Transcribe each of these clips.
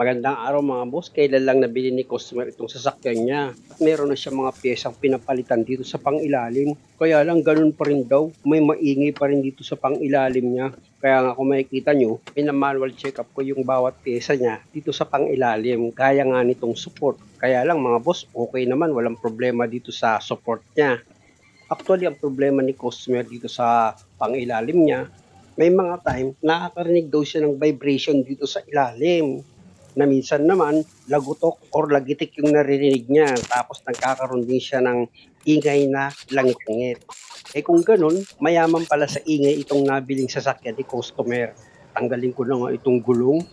Magandang araw mga boss, kailan lang nabili ni customer itong sasakyan niya. At meron na siya mga piyesang pinapalitan dito sa pangilalim. Kaya lang ganun pa rin daw, may maingay pa rin dito sa pangilalim niya. Kaya nga kung makikita nyo, pina-manual check up ko yung bawat pyesa niya dito sa pangilalim. Gaya nga nitong support. Kaya lang mga boss, okay naman, walang problema dito sa support niya. Actually, ang problema ni customer dito sa pangilalim niya, may mga time nakakarinig daw siya ng vibration dito sa ilalim na minsan naman lagutok or lagitik yung naririnig niya tapos nagkakaroon din siya ng ingay na langit-ngit. Eh kung ganun, mayaman pala sa ingay itong nabiling sasakyan ni customer. Tanggalin ko na nga itong gulong.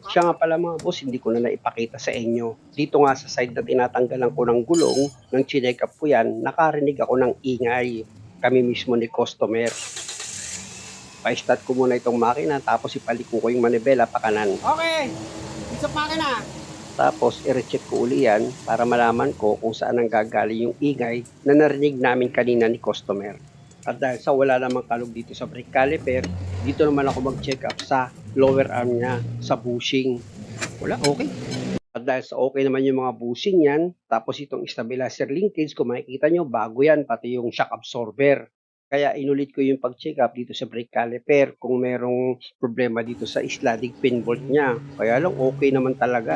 Siya nga pala mga boss, hindi ko na naipakita sa inyo. Dito nga sa side na tinatanggalan ko ng gulong, nang chinek up ko yan, nakarinig ako ng ingay. Kami mismo ni customer. Pa-start ko muna itong makina tapos ipaliko ko yung manibela pa kanan. Okay, isa makina. Tapos i-recheck ko uli yan para malaman ko kung saan ang gagaling yung ingay na narinig namin kanina ni customer. At dahil sa wala namang kalog dito sa brake caliper, dito naman ako mag-check up sa lower arm niya, sa bushing. Wala, okay. At dahil sa okay naman yung mga bushing yan, tapos itong stabilizer linkage, kung makikita nyo, bago yan, pati yung shock absorber. Kaya inulit ko yung pag-check up dito sa brake caliper kung merong problema dito sa sliding pin bolt niya. Kaya lang okay naman talaga.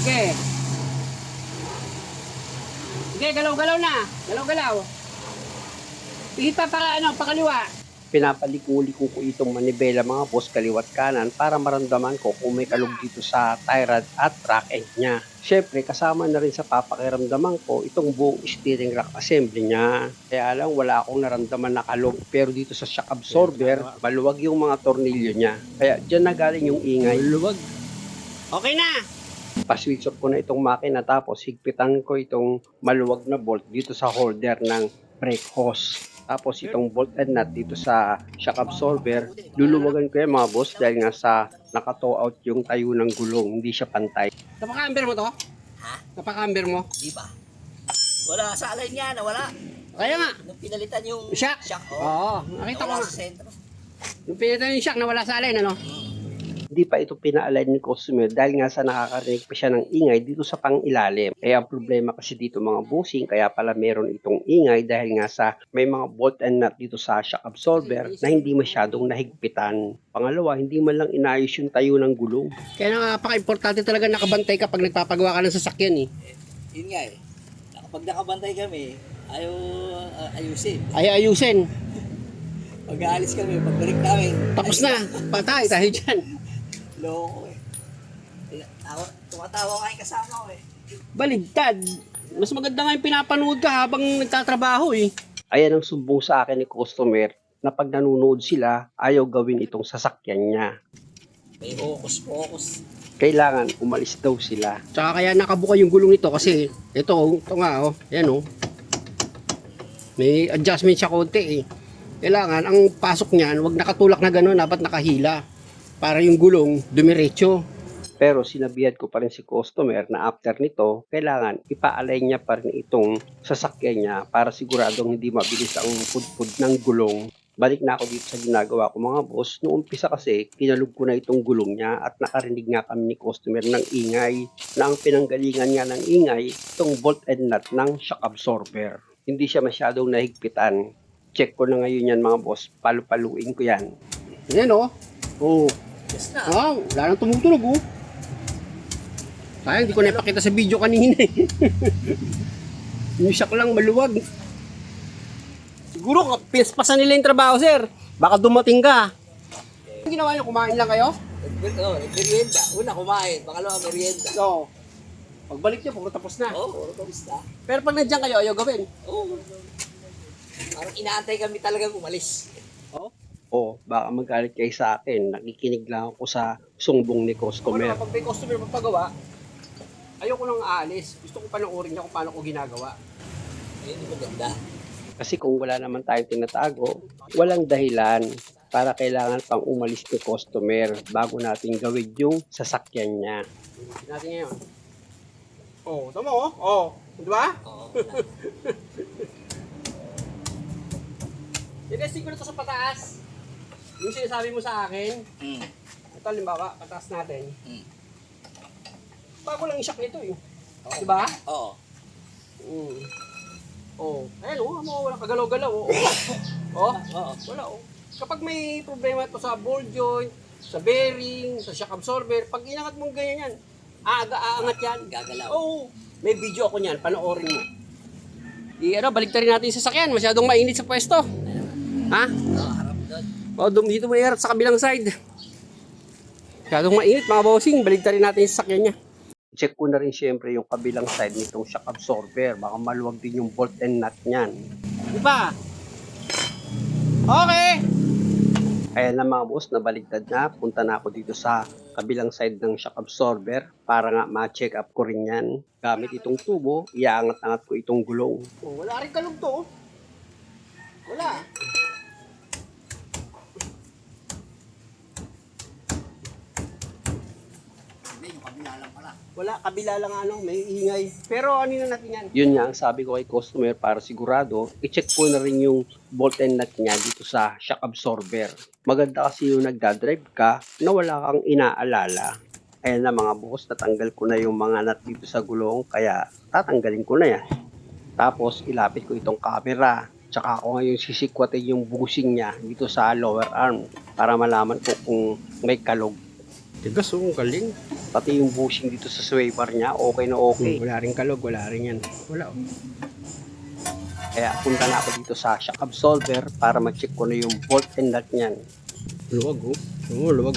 Okay. Okay, galaw-galaw na. Galaw-galaw. Ihita para pakaliwa. Pinapaliko-liko ko itong manibela mga boss kaliwat kanan para maramdaman ko kung may kalog dito sa tie rod at track end niya. Syempre kasama na rin sa papakiramdaman ko itong buong steering rack assembly niya. Kaya lang wala akong naramdaman na kalog pero dito sa shock absorber maluwag yung mga tornilyo niya. Kaya dyan na galing yung ingay. Maluwag. Okay na. Pa-switch off ko na itong makina tapos higpitan ko itong maluwag na bolt dito sa holder ng brake hose. Tapos itong bolt and nut dito sa shock absorber, luluwagan ko yan mga boss dahil nga sa naka-tow out yung tayo ng gulong, hindi siya pantay. Napaka-amber mo to? Ha? Napaka-amber mo? Di ba? Wala sa alay niya, nawala. Kaya nga. Nung pinalitan yung Shock? oh. Oo. Nakita ko Nawala nga. sa sentro. Yung pinita yung shock, nawala sa alin, ano? Hindi pa ito pina-align ni customer dahil nga sa nakakarinig pa siya ng ingay dito sa pangilalim. Ang problema kasi dito mga bushing, kaya pala meron itong ingay dahil nga sa may mga bolt and nut dito sa shock absorber na hindi masyadong nahigpitan. Pangalawa, hindi man lang inayos yung tayo ng gulong. Kaya napaka-importante talaga nakabantay ka pag nagpapagawa ka ng sasakyan, eh. Yun nga eh. Kapag nakabantay kami, ayaw ayusin. Ay ayusin. Pag aalis kami, pagbalik namin. Tapos na. Patay tayo dyan. Loko eh. Tumatawa nga yung kasama ko eh. Baligtad. Mas maganda nga yung pinapanood ka habang nagtatrabaho, eh. Ayan ang sumbong sa akin ni customer na pag nanonood sila, ayaw gawin itong sasakyan niya. May focus. Kailangan umalis daw sila. Tsaka kaya nakabuka yung gulong nito kasi ito nga, oh. Ayan, oh. May adjustment siya konti, eh. Kailangan, ang pasok niyan, wag nakatulak na gano'n, dapat nakahila. Para yung gulong dumiretso. Pero sinabihan ko pa rin si customer na after nito, kailangan ipa-align niya pa rin itong sasakyan niya para siguradong hindi mabilis ang pudpud ng gulong. Balik na ako dito sa ginagawa ko mga boss. Noong umpisa kasi, kinalog ko na itong gulong niya at nakarinig nga kami ni customer ng ingay na ang pinanggalingan nga ng ingay, itong bolt and nut ng shock absorber. Hindi siya masyadong nahigpitan. Check ko na ngayon yan mga boss. Palu-paluin ko yan. Ayan, oh. Oh. Yes na. Wow, wala nang tumutunog, oh. Sayang, hindi ko na ipakita sa video kanina, eh. Yung shock lang, maluwag. Siguro, pispasan nila yung trabaho, sir. Baka dumating ka. Ang ginawa niyo, kumain lang kayo? Merienda. Una kumain, pangalawa merienda. So, pagbalik niyo, puro tapos na. Oo, kamusta? Pero pag nandiyan kayo, ayaw gawin. Oo. Parang inaantay kami talagang umalis. Oh. O baka magalit kayo sa akin, nakikinig lang ako sa sumbong ni Kung customer. pag may customer magpagawa, ayoko nang aalis. Gusto ko panoorin niya kung paano ko ginagawa. Ayun, maganda. Kasi kung wala naman tayong tinatago, walang dahilan para kailangan pang umalis ni customer bago natin gawin yung sasakyan niya. Tingnan natin ngayon. Oh, tama, oh. Oh, di ba? Oo. Tinesting ko na ito sa pataas. Yung sinasabi mo sa akin, ito halimbawa, pataas natin. bago lang isak nito eh. Diba? Oo. Ayan wala kagalaw-galaw. Oo. Wala Kapag may problema ito sa ball joint, sa bearing, sa shock absorber, pag inangat mong ganyan yan, aangat yan. Gagalaw. May video ako niyan, panoorin mo. Baliktarin natin yung sasakyan, masyadong mainit sa pwesto. Ha? Oo, harap doon. Dito mo iharap sa kabilang side. Masyadong mainit mga bossing, baliktarin natin yung sasakyan niya. Check ko na rin syempre yung kabilang side nitong shock absorber. Baka maluwag din yung bolt and nut niyan. Diba? Okay! Kaya na mga boss, nabaligtad na. Punta na ako dito sa kabilang side ng shock absorber para nga ma-check up ko rin yan. Gamit itong tubo, iaangat-angat ko itong gulong. Wala rin kalog to. Wala. Hindi, yung kabila lang pala. Wala, kabila lang may ingay. Pero ano na natin yan? Yun nga ang sabi ko kay customer para sigurado, i-check ko na rin yung bolt and nut niya dito sa shock absorber. Maganda kasi yung nagdadrive ka na wala kang inaalala. Ayan na mga boss, natanggal ko na yung mga nut dito sa gulong kaya tatanggalin ko na yan. Tapos ilapit ko itong camera. Tsaka ako ngayon sisikwatin yung bushing niya dito sa lower arm para malaman ko kung may kalog. Tigas galing. Pati yung bushing dito sa sway bar niya, okay na okay. Wala rin kalog, wala rin yan. Wala Kaya punta na ako dito sa shock absorber para mag-check ko na yung bolt and nut niyan. Luwag luwag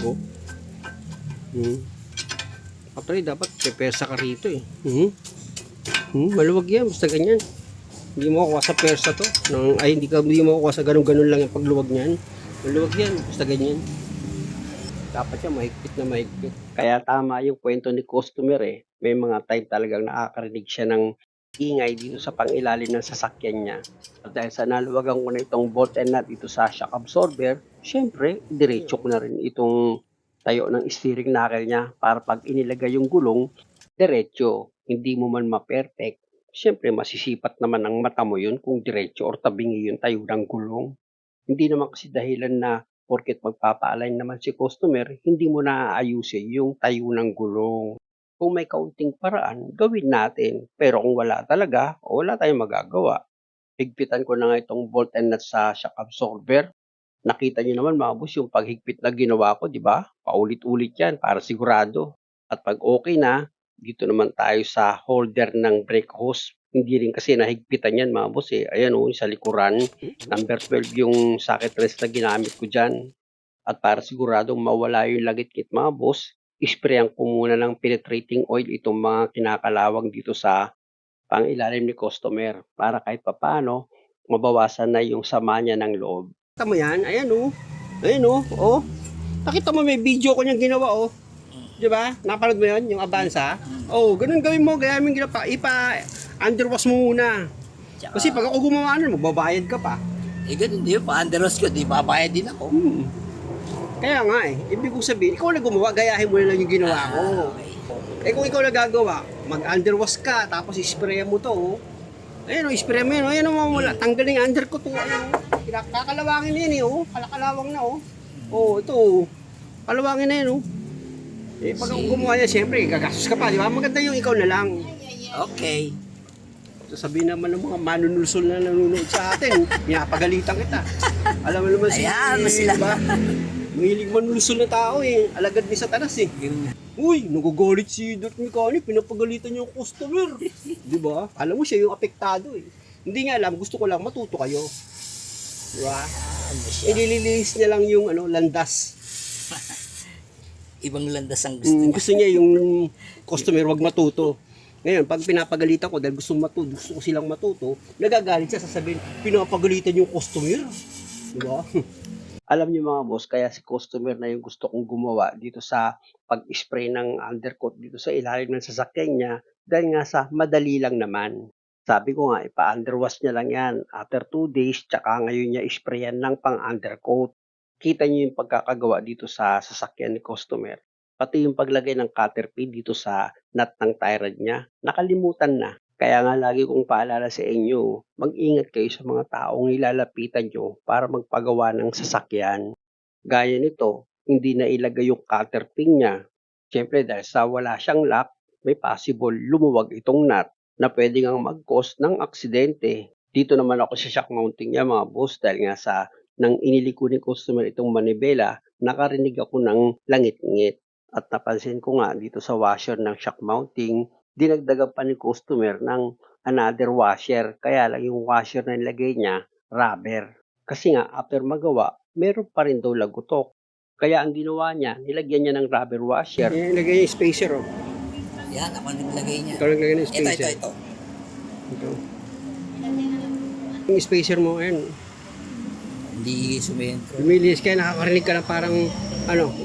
Actually, dapat pepersa ka rito eh. Maluwag yan, basta ganyan. Hindi mo kuha sa persa to. Hindi mo kuha sa ganun-ganun lang yung pagluwag niyan. Maluwag yan, basta ganyan. Dapat yan, mahigpit na mahigpit. Kaya tama yung kwento ni customer eh. May mga time talagang nakakarinig siya ng ingay dito sa pangilalim ng sasakyan niya. At dahil sa naluwagan ko na itong bolt and nut dito sa shock absorber, syempre, diretso ko na rin itong tayo ng steering knuckle niya para pag inilagay yung gulong, diretso. Hindi mo man ma-perfect. Syempre, masisipat naman ang mata mo yun kung diretso or tabingi yung tayo ng gulong. Hindi naman kasi dahilan na porket magpapa-align naman si customer, hindi mo na aayusin yung tayo ng gulong. Kung may kaunting paraan, gawin natin. Pero kung wala talaga, wala tayong magagawa. Higpitan ko na nga itong bolt and nut sa shock absorber. Nakita nyo naman mga boss yung paghigpit na ginawa ko, di ba? Paulit-ulit yan para sigurado. At pag okay na, dito naman tayo sa holder ng brake hose. Hindi rin kasi nahigpitan yan mga boss eh. Ayan sa likuran. Number 12 yung socket rest na ginamit ko dyan. At para siguradong mawala yung lagit-kit mga boss, isprayan ko muna ng penetrating oil itong mga kinakalawang dito sa pangilalim ni customer para kahit papaano mabawasan na yung sama niya ng loob. Nakita mo yan? Ayan Nakita mo may video ko niyang ginawa Diba? Napanood mo yun? Yung Avanza? Ganun gawin mo. Kaya yung ginawa underwash mo muna. Kasi pag ako gumawa magbabayad ka pa. Ganun din, pa-underwash ko, di babayad din ako. Kaya nga ibig kong sabihin, ikaw na gumawa, gayahin mo na lang yung ginawa ko. Kung ikaw na gagawa, mag-underwash ka, tapos isprayan mo to. Isprayan mo yun. Wala. Tanggalin yung under ko to. Kakalawangin na yan Kalakalawang na ito. Kalawangin na yan pag ako gumawa yan, siyempre, gagastos ka pa, di ba? Maganda yung ikaw na lang. Okay. Sabihin naman ng mga manunulsol na nanonood sa atin, pinapagalitan kita. Alam mo naman sila. Diba? Mahilig manulsol na tao alagad ni Satanas Uy, nagagalit si Dot Mechanic, pinapagalitan yung customer. Di ba? Alam mo siya yung apektado Hindi nga alam, gusto ko lang matuto kayo. Diba? Ilililis niya lang yung landas. Ibang landas ang gusto niya. Gusto niya yung customer wag matuto. Ngayon, pag pinapagalitan ko dahil gusto ko silang matuto, nagagalit siya, sasabihin, pinapagalitan yung customer. Diba? Alam niyo mga boss, kaya si customer na yung gusto kong gumawa dito sa pag-spray ng undercoat dito sa ilalim ng sasakyan niya dahil nga sa madali lang naman. Sabi ko nga, ipa-underwash niya lang yan after 2 days, tsaka ngayon niya isprayan ng pang-undercoat. Kita niyo yung pagkakagawa dito sa sasakyan ni customer. Pati yung paglagay ng cutter pin dito sa nut ng tie rod niya, nakalimutan na. Kaya nga lagi kong paalala sa inyo, mag-ingat kayo sa mga taong nilalapitan nyo para magpagawa ng sasakyan. Gaya nito, hindi na ilagay yung cutter pin niya. Siyempre dahil sa wala siyang lock, may possible lumuwag itong nut na pwede ngang mag-cause ng aksidente. Dito naman ako sa shock mounting niya mga boss dahil nga sa nang iniliko ni customer itong manibela, nakarinig ako ng langit-ngit. At napansin ko nga dito sa washer ng shock mounting, dinagdagan pa ni customer ng another washer. Kaya lang yung washer na nilagay niya, rubber. Kasi nga, after magawa, meron pa rin daw lagutok. Kaya ang ginawa niya, nilagyan niya ng rubber washer. Ilagay yung spacer, oh. Yan, ako naglagay niya. Ikaw naglagay ng Ito, spacer. ito. Ito. Yung spacer mo, ayun. Hindi sumentro. Lumilis kaya nakakarinig ka na parang,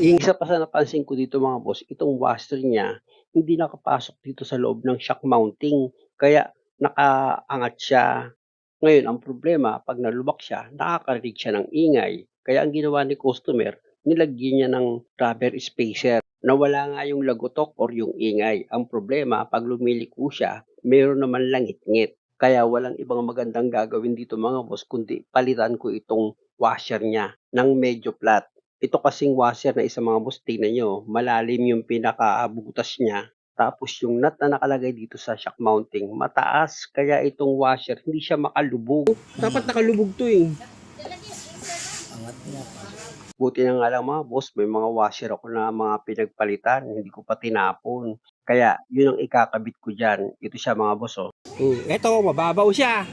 Isa pa sa napansin ko dito mga boss, itong washer niya, hindi nakapasok dito sa loob ng shock mounting. Kaya nakaangat siya. Ngayon, ang problema, pag nalubak siya, nakakarinig siya ng ingay. Kaya ang ginawa ni customer, nilagyan niya ng rubber spacer. Nawala nga yung lagutok or yung ingay. Ang problema, pag lumiliko siya, mayroon naman langit-ngit. Kaya walang ibang magandang gagawin dito mga boss, kundi palitan ko itong washer niya ng medyo flat. Ito kasing washer na isa mga boss, tingnan nyo, malalim yung pinakabutas niya. Tapos yung nut na nakalagay dito sa shock mounting, mataas. Kaya itong washer, hindi siya makalubog. dapat nakalubog to eh. Angat niya. Buti na nga lang mga boss, may mga washer ako na mga pinagpalitan, hindi ko pa tinapon. Kaya yun ang ikakabit ko dyan. Ito siya mga boss oh. Ito, mababaw siya.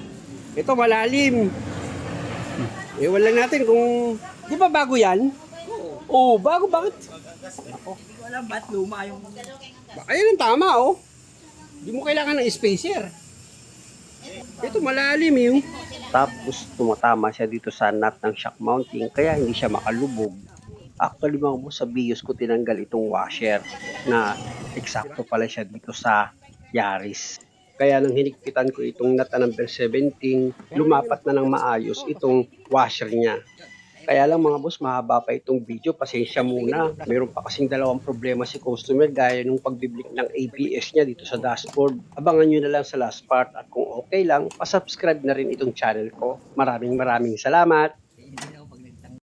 Ito, malalim. Ewan lang natin kung... Di ba bago yan? Oo, bago. Bakit? Hindi ko alam ba't luma yung... Ayun ang tama, oh. Di mo kailangan ng spacer. Ito, malalim yung... Tapos tumatama siya dito sa nut ng shock mounting kaya hindi siya makalubog. Actually mga boss, sa bios ko tinanggal itong washer na eksakto pala siya dito sa Yaris. Kaya nang hinigpitan ko itong nut na number 17, lumapat na ng maayos itong washer niya. Kaya lang mga boss, mahaba pa itong video, pasensya muna. Mayroon pa kasing dalawang problema si customer gaya nung pagbiblik ng ABS niya dito sa dashboard. Abangan nyo na lang sa last part at kung okay lang, pasubscribe na rin itong channel ko. Maraming salamat!